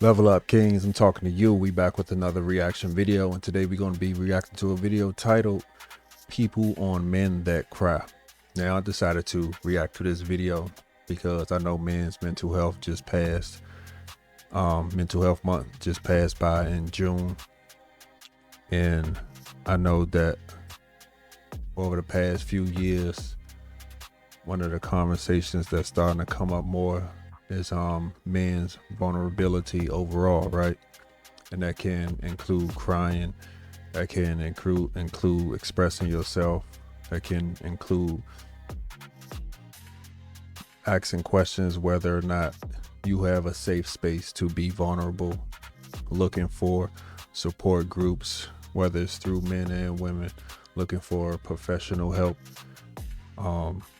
Level up, Kings. I'm talking to you. We back with another reaction video, and today we're going to be reacting to a video titled People on Men That Cry. Now, I decided to react to this video because I know men's mental health just passed. Mental health month just passed by in June, and I know that over the past few years, one of the conversations that's starting to come up more is men's vulnerability overall, right? And that can include crying, that can include expressing yourself, that can include asking questions whether or not you have a safe space to be vulnerable, looking for support groups, whether it's through men and women, looking for professional help.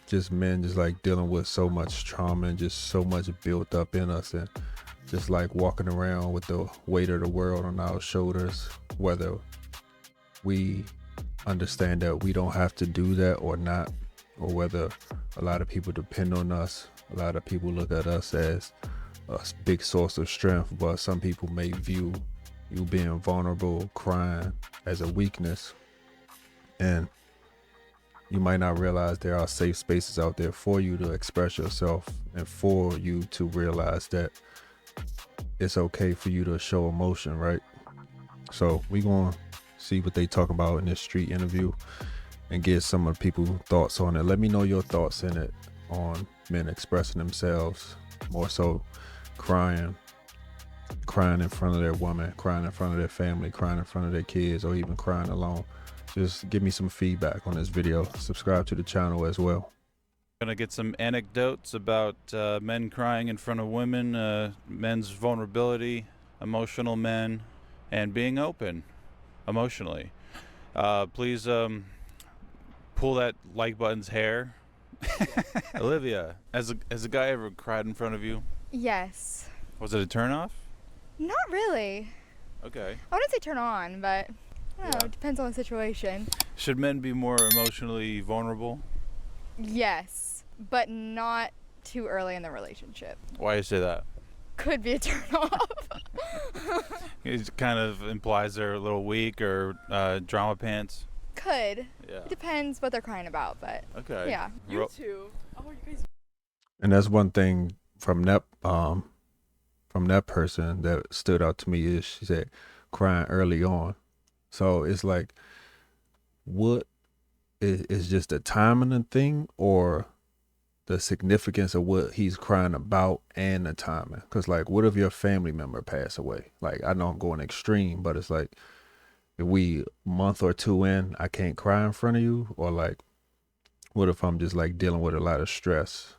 Just men just like dealing with so much trauma and just so much built up in us, and just like walking around with the weight of the world on our shoulders, whether we understand that we don't have to do that or not, or whether a lot of people depend on us. A lot of people look at us as a big source of strength, but some people may view you being vulnerable, crying, as a weakness. And you might not realize there are safe spaces out there for you to express yourself, and for you to realize that it's okay for you to show emotion, right? So we're going to see what they talk about in this street interview and get some of the people's thoughts on it. Let me know your thoughts in it on men expressing themselves, more so crying in front of their woman, crying in front of their family, crying in front of their kids, or even crying alone. Just give me some feedback on this video. Subscribe to the channel as well. Gonna get some anecdotes about men crying in front of women, men's vulnerability, emotional men, and being open emotionally. Please pull that like button's hair. Olivia, has a guy ever cried in front of you? Yes. Was it a turn off? Not really. Okay. I wouldn't say turn on, but I don't know, Yeah. it depends on the situation. Should men be more emotionally vulnerable? Yes, but not too early in the relationship. Why do you say that? Could be a turn off. It kind of implies they're a little weak or drama pants. Could. Yeah. It depends what they're crying about, but Okay. yeah. Ro- too. Oh, you guys. And that's one thing from that person that stood out to me, is she said crying early on. So it's like, what is just the timing thing, or the significance of what he's crying about and the timing? Because like, what if your family member pass away? Like, I know I'm going extreme, but it's like, if we a month or two in, I can't cry in front of you, or like, what if I'm just like dealing with a lot of stress,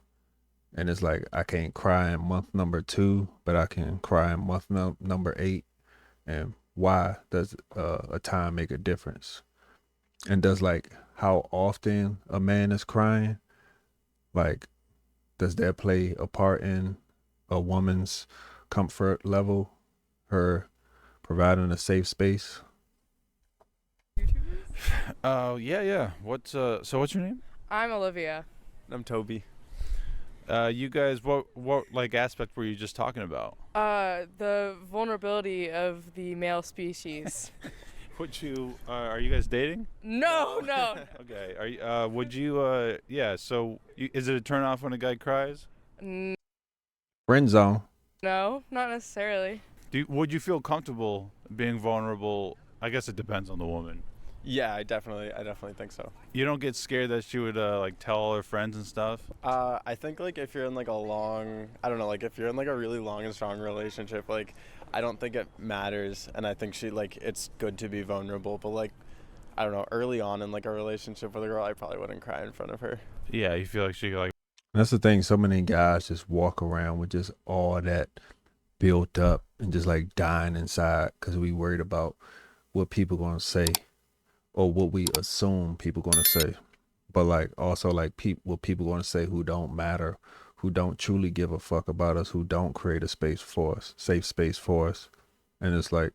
and it's like I can't cry in month number 2, but I can cry in month number 8, and why does a time make a difference? And does like how often a man is crying, like, does that play a part in a woman's comfort level, her providing a safe space? Yeah. What's so what's your name? I'm Olivia. I'm Toby. You guys, what like aspect were you just talking about? The vulnerability of the male species. Are you guys dating? No. Okay. Are you, would you, yeah, so is it a turn off when a guy cries? Friend zone. No, not necessarily. Would you feel comfortable being vulnerable? I guess it depends on the woman. Yeah, I definitely think so. You don't get scared that she would like tell all her friends and stuff? I think like if you're in like if you're in like a really long and strong relationship, like I don't think it matters, and I think it's good to be vulnerable, but like I don't know, early on in like a relationship with a girl, I probably wouldn't cry in front of her. Yeah, you feel like she like. That's the thing. So many guys just walk around with just all that built up and just like dying inside because we worried about what people gonna say, or what we assume people gonna say. But like also like what people gonna say who don't matter, who don't truly give a fuck about us, who don't create a space for us, safe space for us. And it's like,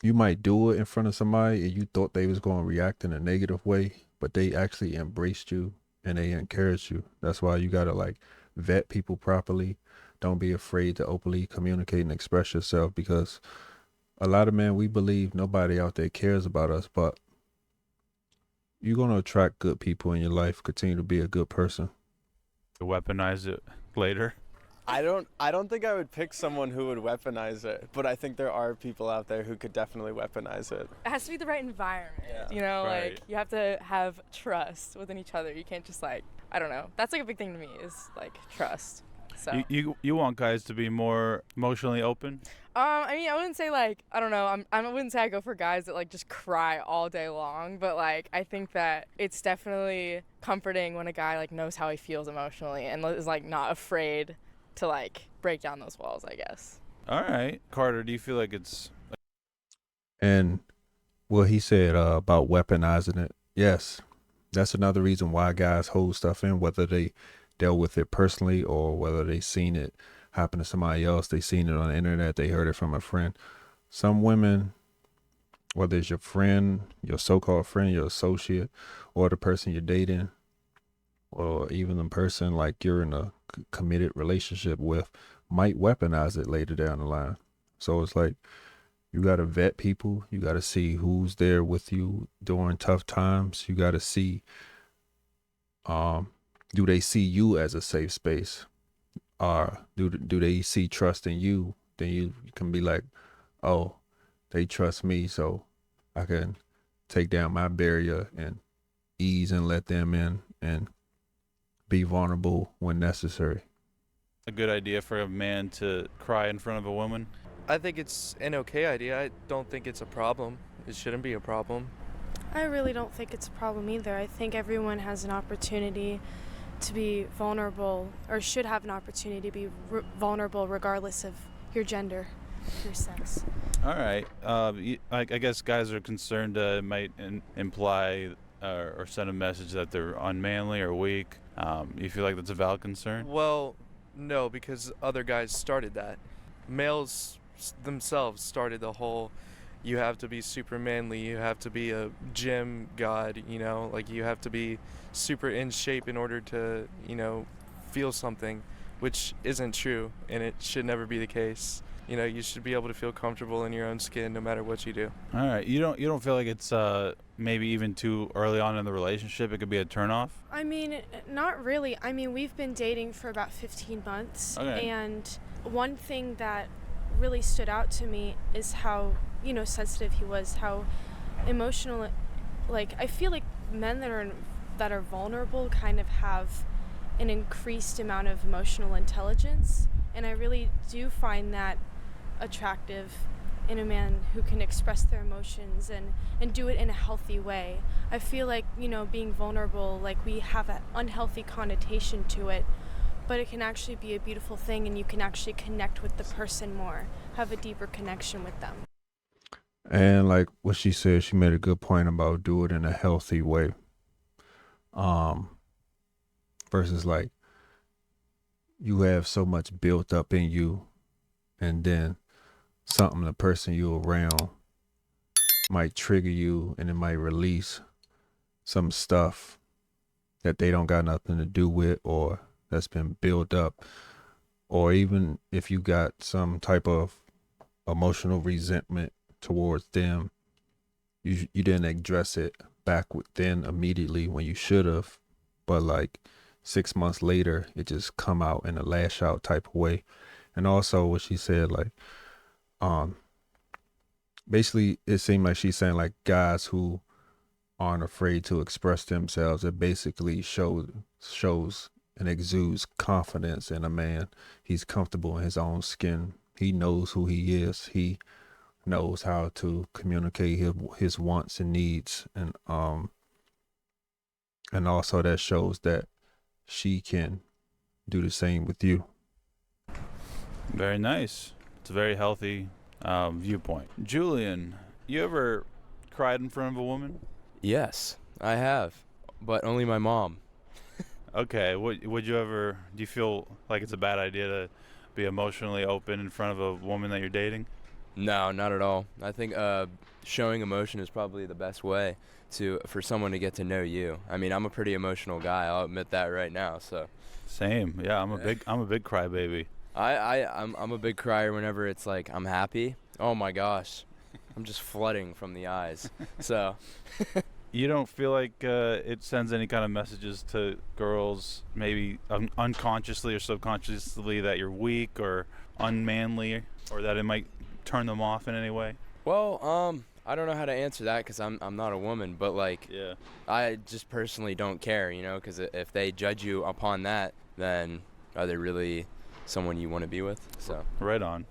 you might do it in front of somebody and you thought they was going to react in a negative way, but they actually embraced you and they encouraged you. That's why you got to like vet people properly. Don't be afraid to openly communicate and express yourself, because a lot of men, we believe nobody out there cares about us, but you're going to attract good people in your life. Continue to be a good person. To weaponize it later. I don't think I would pick someone who would weaponize it, but I think there are people out there who could definitely weaponize it. It has to be the right environment. Yeah. You know, Right. like you have to have trust within each other. You can't just like, I don't know. That's like a big thing to me is like trust. So You want guys to be more emotionally open? I mean, I wouldn't say like, I don't know. I wouldn't say I go for guys that like just cry all day long, but like I think that it's definitely comforting when a guy like knows how he feels emotionally and is like not afraid to like break down those walls, I guess. All right. Carter, do you feel like it's And what he said about weaponizing it, yes, that's another reason why guys hold stuff in, whether they dealt with it personally or whether they seen it happen to somebody else. They seen it on the internet. They heard it from a friend. Some women, whether it's your friend, your so-called friend, your associate, or the person you're dating, or even the person like you're in a committed relationship with, might weaponize it later down the line. So it's like, you got to vet people. You got to see who's there with you during tough times. You got to see, do they see you as a safe space? Or do they see trust in you? Then you can be like, oh, they trust me, so I can take down my barrier and ease and let them in and be vulnerable when necessary. a good idea for a man to cry in front of a woman? I think it's an okay idea. I don't think it's a problem. It shouldn't be a problem. I really don't think it's a problem either. I think everyone has an opportunity to be vulnerable, or should have an opportunity to be vulnerable regardless of your gender, your sex. All right. I guess guys are concerned it might imply or send a message that they're unmanly or weak. You feel like that's a valid concern? Well, no, because other guys started that. Males themselves started the whole, you have to be super manly, you have to be a gym god, you know, like you have to be super in shape in order to, you know, feel something, which isn't true, and it should never be the case. You know, you should be able to feel comfortable in your own skin no matter what you do. All right. You don't feel like it's maybe even too early on in the relationship it could be a turnoff? I mean, not really. I mean, we've been dating for about 15 months. Okay. And one thing that really stood out to me is how, you know, sensitive he was, how emotional. Like, I feel like men that are vulnerable kind of have an increased amount of emotional intelligence, and I really do find that attractive in a man who can express their emotions and do it in a healthy way. I feel like, you know, being vulnerable, like, we have an unhealthy connotation to it, but it can actually be a beautiful thing, and you can actually connect with the person more, have a deeper connection with them. And like what she said, she made a good point about do it in a healthy way. Versus like you have so much built up in you, and then something the person you around might trigger you, and it might release some stuff that they don't got nothing to do with, or that's been built up. Or even if you got some type of emotional resentment towards them, you didn't address it back within immediately when you should have, but like 6 months later it just come out in a lash out type of way. And also what she said, like basically it seemed like she's saying like guys who aren't afraid to express themselves, it basically shows and exudes confidence in a man. He's comfortable in his own skin. He knows who he is. He knows how to communicate his wants and needs, and also that shows that she can do the same with you. Very nice. It's a very healthy viewpoint. Julian, you ever cried in front of a woman? Yes, I have, but only my mom. Okay. Would you ever? Do you feel like it's a bad idea to be emotionally open in front of a woman that you're dating? No, not at all. I think showing emotion is probably the best way for someone to get to know you. I mean, I'm a pretty emotional guy. I'll admit that right now. So Same. Yeah, I'm a big crybaby. I'm a big crier whenever it's like I'm happy. Oh my gosh, I'm just flooding from the eyes. So You don't feel like it sends any kind of messages to girls, maybe unconsciously or subconsciously, that you're weak or unmanly, or that it might turn them off in any way? well, I don't know how to answer that because I'm not a woman, but like Yeah. I just personally don't care, you know, because if they judge you upon that, then are they really someone you want to be with? So Right on.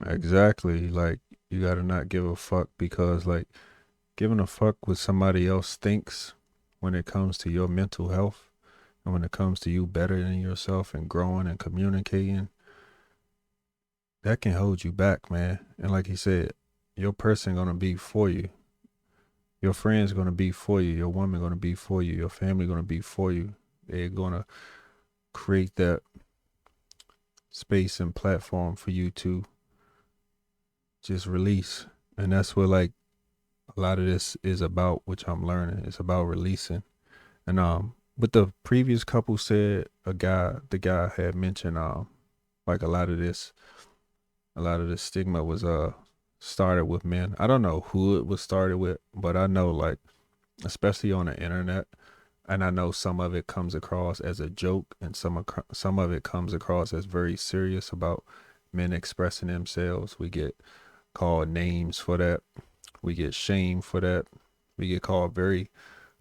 Exactly. Like, you gotta not give a fuck, because like giving a fuck what somebody else thinks when it comes to your mental health and when it comes to you bettering yourself and growing and communicating, that can hold you back, man. And like he said, your person gonna be for you. Your friends gonna be for you. Your woman gonna be for you. Your family gonna be for you. They're gonna create that space and platform for you to just release. And that's what like a lot of this is about, which I'm learning. It's about releasing. And what the previous couple said, the guy had mentioned like a lot of this stigma was started with men. I don't know who it was started with, but I know, like, especially on the internet, and I know some of it comes across as a joke, and some of it comes across as very serious about men expressing themselves. We get called names for that. We get shamed for that. We get called very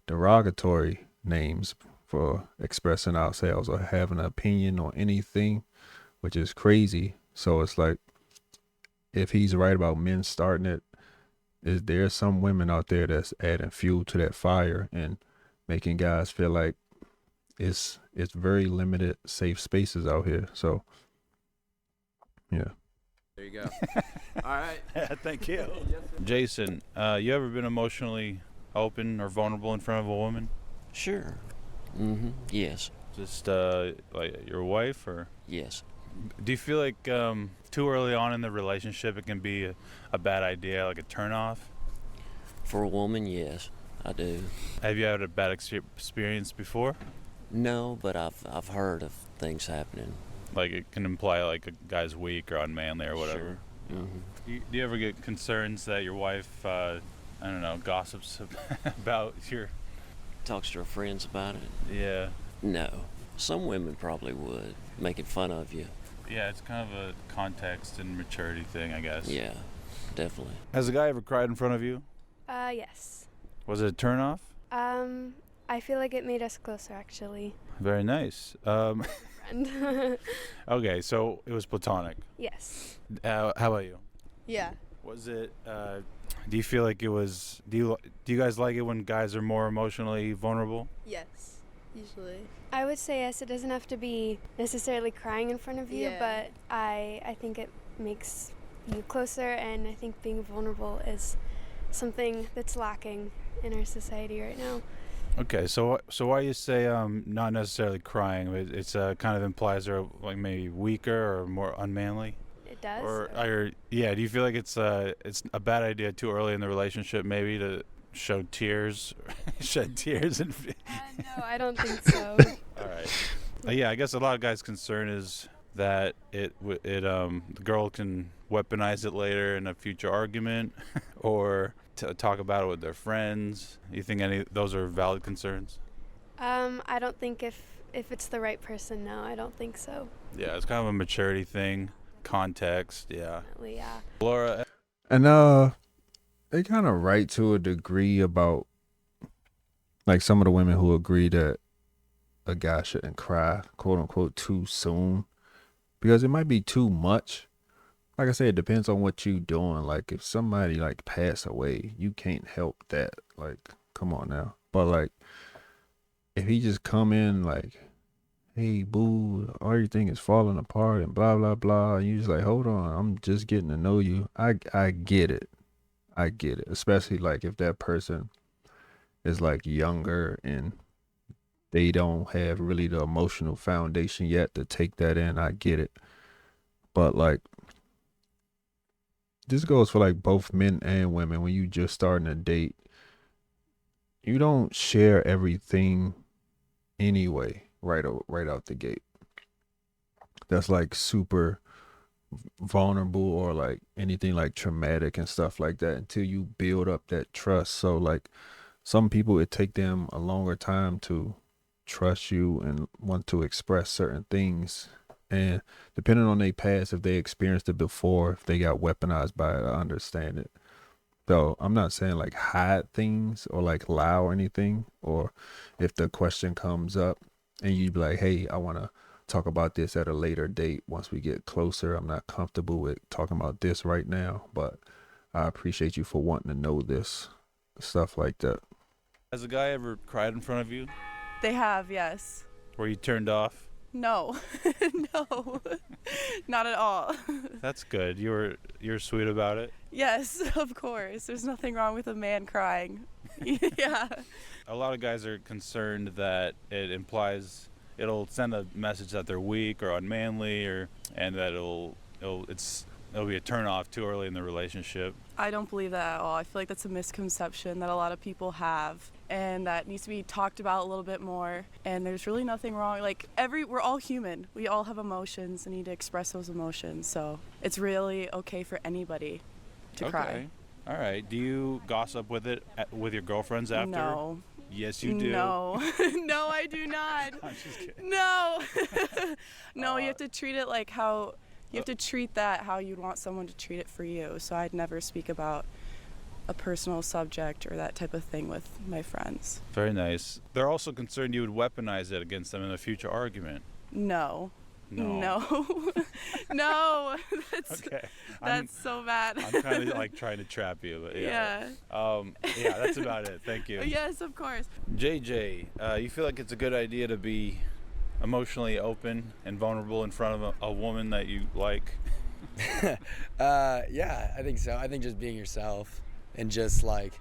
derogatory names for expressing ourselves or having an opinion on anything, which is crazy. So it's like, if he's right about men starting it, is there some women out there that's adding fuel to that fire and making guys feel like it's very limited safe spaces out here. So yeah. there you go. All right. Thank you. Jason, you ever been emotionally open or vulnerable in front of a woman? Sure. Yes. Just like your wife, or Yes. do you feel like too early on in the relationship it can be a bad idea, like a turnoff? For a woman, yes, I do. Have you had a bad experience before? No, but I've heard of things happening. Like it can imply like a guy's weak or unmanly or whatever. Sure. Do you ever get concerns that your wife, I don't know, gossips about your? Talks to her friends about it. Yeah. No. Some women probably would, making fun of you. Yeah, it's kind of a context and maturity thing, I guess. Yeah, definitely. Has a guy ever cried in front of you? Yes. Was it a turnoff? I feel like it made us closer, actually. Very nice. Friend. Okay, so it was platonic. Yes. How about you? Yeah. Was it? Do you feel like it was? Do you guys like it when guys are more emotionally vulnerable? Yes. Usually. I would say yes. It doesn't have to be necessarily crying in front of you, Yeah. but I think it makes you closer, and I think being vulnerable is something that's lacking in our society right now. Okay, so why you say not necessarily crying? It's kind of implies they're like maybe weaker or more unmanly. It does. Or yeah, do you feel like it's a bad idea too early in the relationship maybe to show tears, shed tears and? No, I don't think so. All right. Yeah, I guess a lot of guys' concern is that the girl can weaponize it later in a future argument, or talk about it with their friends. You think any those are valid concerns? I don't think if it's the right person, no, I don't think so. Yeah, it's kind of a maturity thing, context. Yeah. Definitely, yeah. Laura. And they kind of right to a degree about, like, some of the women who agree that a guy shouldn't cry, quote unquote, too soon, because it might be too much. Like I said, it depends on what you doing. Like, if somebody like pass away, you can't help that. Like, come on now. But like, if he just come in like, hey boo, everything is falling apart and blah blah blah, and you just like, hold on, I'm just getting to know you. I get it. I get it. Especially like if that person is like younger and they don't have really the emotional foundation yet to take that in. I get it. But like, this goes for like both men and women. When you just starting a date, you don't share everything anyway, right out the gate. That's like super vulnerable or like anything like traumatic and stuff like that until you build up that trust. So like some people, it take them a longer time to trust you and want to express certain things. And depending on their past, if they experienced it before, if they got weaponized by it, I understand it. So I'm not saying like hide things or like lie or anything, or if the question comes up and you be like, hey, I want to talk about this at a later date once we get closer. I'm not comfortable with talking about this right now, but I appreciate you for wanting to know this, stuff like that. Has a guy ever cried in front of you? They have, yes. Were you turned off? No, no, not at all. That's good. You're sweet about it. Yes, of course. There's nothing wrong with a man crying. Yeah. A lot of guys are concerned that it'll send a message that they're weak or unmanly, and that it'll be a turn off too early in the relationship. I don't believe that at all. I feel like that's a misconception that a lot of people have, and that needs to be talked about a little bit more. And there's really nothing wrong. Like we're all human. We all have emotions and need to express those emotions. So it's really okay for anybody to cry. All right. Do you gossip with with your girlfriends after? No. Yes, you do. No, no, I do not. I'm just kidding. No, no. You have to treat it like how. You have to treat that how you'd want someone to treat it for you. So I'd never speak about a personal subject or that type of thing with my friends. Very nice. They're also concerned you would weaponize it against them in a future argument. No. No. No. Okay. That's so bad. I'm kind of like trying to trap you, but yeah. Yeah, that's about it. Thank you. Yes, of course. JJ, you feel like it's a good idea to be emotionally open and vulnerable in front of a woman that you like? Yeah, I think so. I think just being yourself and just like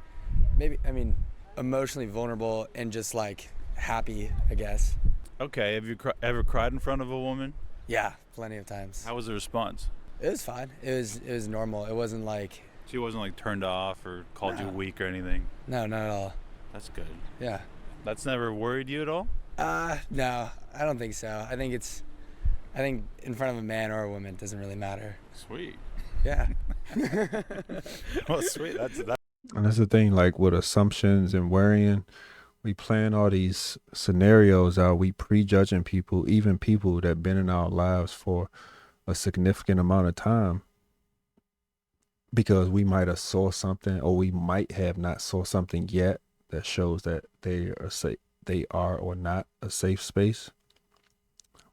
emotionally vulnerable and just like happy, I guess. Okay, have you ever cried in front of a woman? Yeah, plenty of times. How was the response? It was fine. It was normal. It wasn't like... She wasn't like turned off or called you weak or anything? No, not at all. That's good. Yeah. That's never worried you at all? No, I don't think so. I think in front of a man or a woman, it doesn't really matter. Sweet. Yeah. Well, sweet. And that's the thing, like with assumptions and worrying, we plan all these scenarios out. We prejudging people, even people that been in our lives for a significant amount of time, because we might have saw something, or we might have not saw something yet that shows that they are or not a safe space.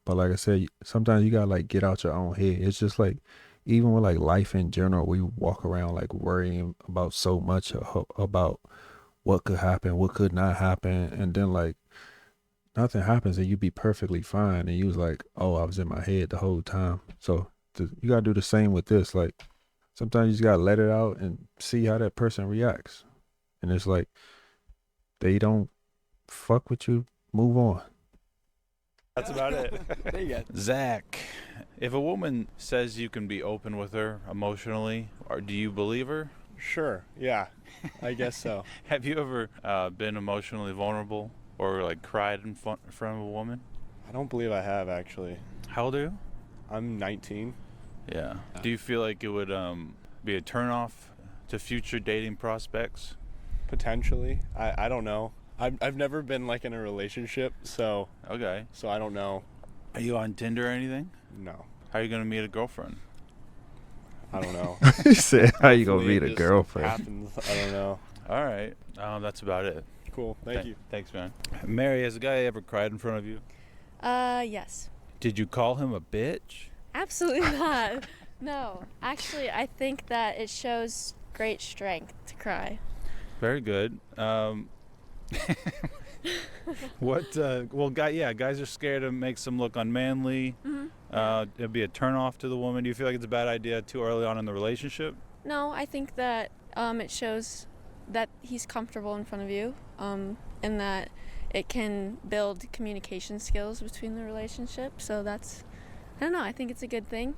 But like I said, sometimes you gotta like get out your own head. It's just like, even with like life in general, we walk around like worrying about so much about what could happen, what could not happen, and then like nothing happens and you be perfectly fine, and you was like, oh, I was in my head the whole time. So you gotta do the same with this. Like sometimes you just gotta let it out and see how that person reacts. And it's like, they don't fuck with you, move on. That's about it. There you go. Zach, if a woman says you can be open with her emotionally, or do you believe her? Sure. Yeah. I guess so. Have you ever been emotionally vulnerable or like cried in front of a woman? I don't believe I have, actually. How old are you? I'm 19. Yeah. Do you feel like it would be a turnoff to future dating prospects? Potentially. I don't know. I've never been like in a relationship, so Okay. so I don't know. Are you on Tinder or anything? No. How are you gonna meet a girlfriend? I don't know. He said, how you gonna Hopefully meet it a just girlfriend? happens. I don't know. All right. That's about it. Cool. Thank you. Thanks, man. Mary, has a guy ever cried in front of you? Yes. Did you call him a bitch? Absolutely not. No. Actually, I think that it shows great strength to cry. Very good. Guys are scared to make them look unmanly. Mm-hmm. It'd be a turnoff to the woman. Do you feel like it's a bad idea too early on in the relationship? No, I think that it shows that he's comfortable in front of you, and that it can build communication skills between the relationship. So I don't know, I think it's a good thing,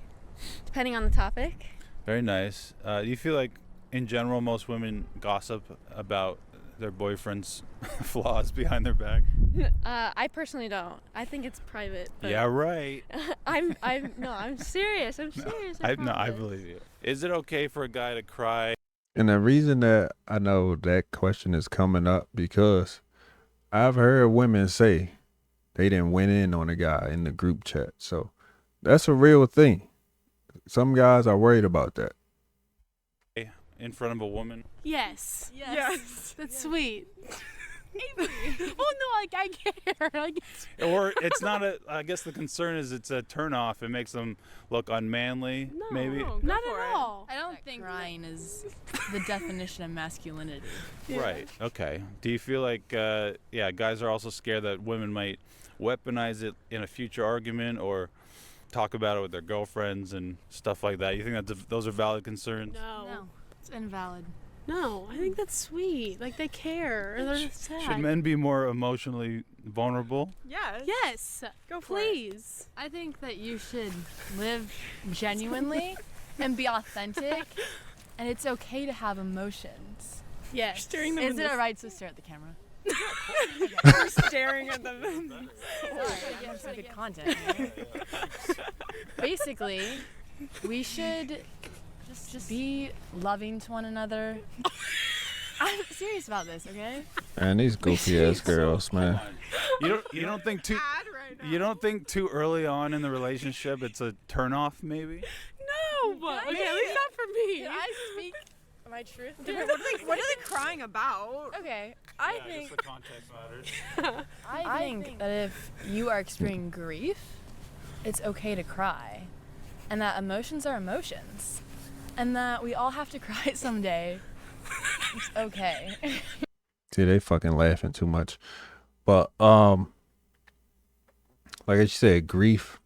depending on the topic. Very nice. Do you feel like, in general, most women gossip about their boyfriend's flaws behind their back? I personally don't. I think it's private. But Yeah, right. I'm serious. I'm serious. I No, I promise. believe you. Is it okay for a guy to cry? And the reason that I know that question is coming up because I've heard women say they didn't went in on a guy in the group chat. So that's a real thing. Some guys are worried about that. In front of a woman? Yes. Yes. That's sweet. Well, no, like I care. Like, Or it's not a, I guess the concern is it's a turnoff. It makes them look unmanly, maybe? not at all. I don't think crying is the definition of masculinity. Right. Okay. Do you feel like, guys are also scared that women might weaponize it in a future argument or talk about it with their girlfriends and stuff like that? You think that those are valid concerns? No. It's invalid. No, I think that's sweet. Like they care. Or they're sad. Should men be more emotionally vulnerable? Yes. Go for Please. I think that you should live genuinely and be authentic, and it's okay to have emotions. Yes. Staring them Is in it the alright to stare at the camera? You're staring at them. Sorry, I have some good content here. Basically, we should just be loving to one another. I'm serious about this, okay? Man, these goofy ass girls, man. You don't think too you don't think too early on in the relationship it's a turnoff maybe? No, but okay, at least not for me. Can I speak my truth? What are they crying about? Okay, I think the context matters. I think that if you are experiencing grief, it's okay to cry. And that emotions are emotions. And that we all have to cry someday. It's okay. See, they fucking laughing too much. But like I said, grief.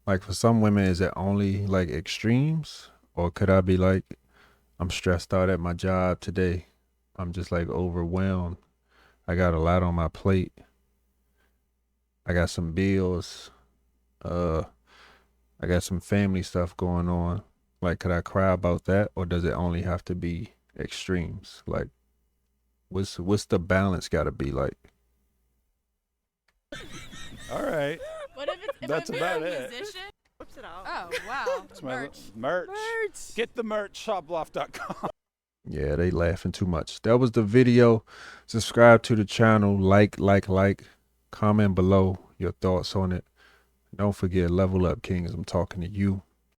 Like for some women, is it only like extremes? Or could I be like, I'm stressed out at my job today. I'm just like overwhelmed. I got a lot on my plate. I got some bills. I got some family stuff going on. Like, could I cry about that, or does it only have to be extremes? Like, what's the balance got to be like? All right. what if it's That's about a it. musician? Whips it out. Oh wow, That's my merch. merch. Get the merch, shoploft.com. Yeah, they laughing too much. That was the video. Subscribe to the channel. Like. Comment below your thoughts on it. Don't forget, level up, Kings. I'm talking to you.